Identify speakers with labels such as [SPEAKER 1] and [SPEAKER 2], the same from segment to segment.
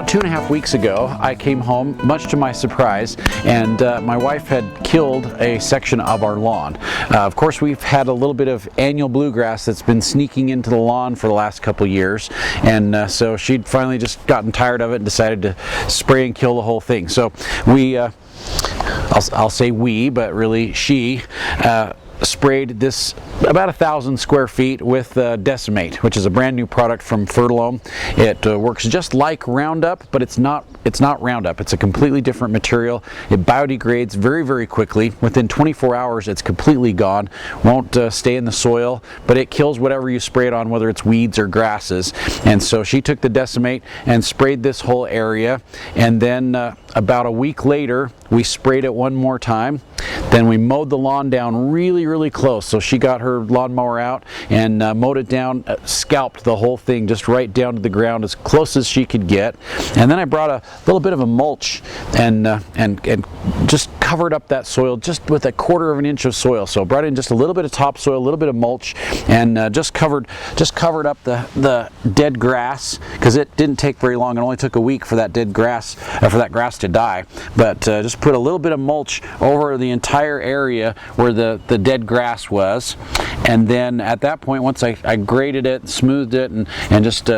[SPEAKER 1] About 2.5 weeks ago, I came home, much to my surprise, and my wife had killed a section of our lawn. Of course, we've had a little bit of annual bluegrass that's been sneaking into the lawn for the last couple years, and so she'd finally just gotten tired of it and decided to spray and kill the whole thing. So we, I'll say we, but really she, sprayed this about 1,000 square feet with Decimate, which is a brand new product from Fertilome. It works just like Roundup, but it's not Roundup. It's a completely different material. It biodegrades very, very quickly. Within 24 hours, it's completely gone. Won't stay in the soil, but it kills whatever you spray it on, whether it's weeds or grasses. And so she took the Decimate and sprayed this whole area. And then about a week later, we sprayed it one more time. Then we mowed the lawn down really close. So she got her lawnmower out and mowed it down, scalped the whole thing just right down to the ground as close as she could get. And then I brought a little bit of a mulch and just covered up that soil just with 1/4 of an inch of soil. So I brought in just a little bit of topsoil, a little bit of mulch, and just covered up the dead grass, because it didn't take very long. It only took a week for that dead grass, for that grass to die. But just put a little bit of mulch over the entire area where the dead grass was. And then at that point, once I graded it, smoothed it, and just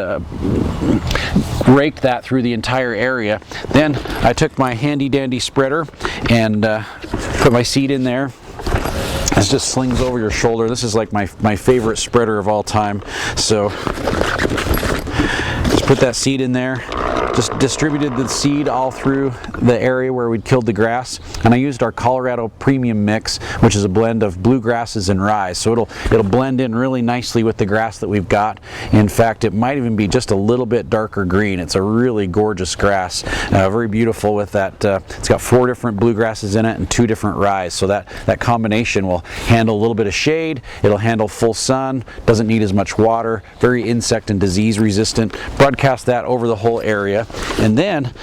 [SPEAKER 1] raked that through the entire area, then I took my handy dandy spreader and put my seed in there. It just slings over your shoulder. This is like my favorite spreader of all time. So just put that seed in there. Just distributed the seed all through the area where we'd killed the grass, and I used our Colorado Premium Mix, which is a blend of bluegrasses and rye. So it'll blend in really nicely with the grass that we've got. In fact, it might even be just a little bit darker green. It's a really gorgeous grass, very beautiful with that. It's got 4 different bluegrasses in it and 2 different ryes. So that combination will handle a little bit of shade. It'll handle full sun. Doesn't need as much water. Very insect and disease resistant. Broadcast that over the whole area. And then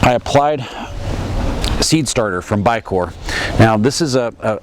[SPEAKER 1] I applied seed starter from Bicor. Now this is a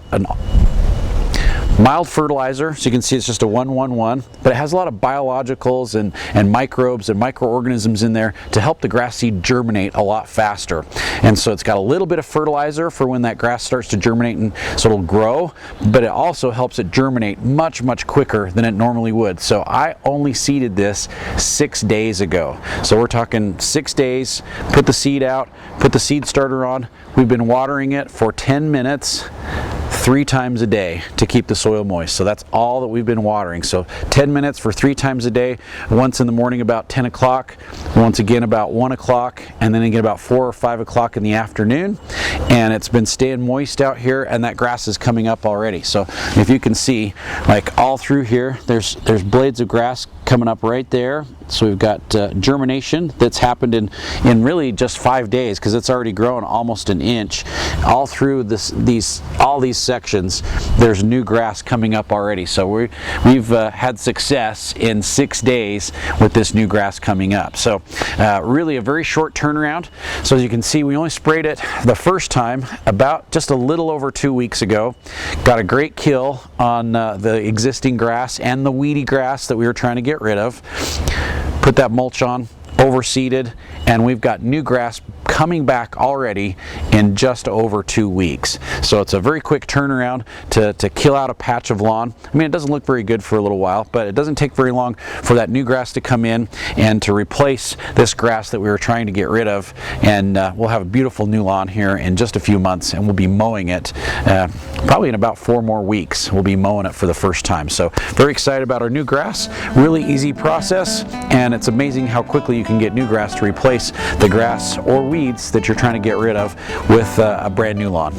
[SPEAKER 1] mild fertilizer, so you can see it's just a 1-1-1, but it has a lot of biologicals and microbes and microorganisms in there to help the grass seed germinate a lot faster. And so it's got a little bit of fertilizer for when that grass starts to germinate, and so it'll grow, but it also helps it germinate much quicker than it normally would. So I only seeded this 6 days ago. So we're talking 6 days, put the seed out, put the seed starter on. We've been watering it for 10 minutes 3 times a day to keep the soil moist. So that's all that we've been watering. So 10 minutes for 3 times a day, once in the morning about 10 o'clock, once again about 1 o'clock, and then again about 4 or 5 o'clock in the afternoon. And it's been staying moist out here, and that grass is coming up already. So if you can see, like all through here, there's blades of grass coming up right there. So we've got germination that's happened in really just 5 days, because it's already grown almost an inch. All through all these sections, there's new grass coming up already. So we've had success in 6 days with this new grass coming up. So really a very short turnaround. So as you can see, we only sprayed it the first time about just a little over 2 weeks ago. Got a great kill on the existing grass and the weedy grass that we were trying to get rid of. Put that mulch on, overseeded, and we've got new grass coming back already in just over 2 weeks. So it's a very quick turnaround to kill out a patch of lawn. I mean, it doesn't look very good for a little while, but it doesn't take very long for that new grass to come in and to replace this grass that we were trying to get rid of. And we'll have a beautiful new lawn here in just a few months, and we'll be mowing it probably in about 4 more weeks. We'll be mowing it for the first time. So very excited about our new grass. Really easy process, and it's amazing how quickly you can get new grass to replace the grass or weeds that you're trying to get rid of with a brand new lawn.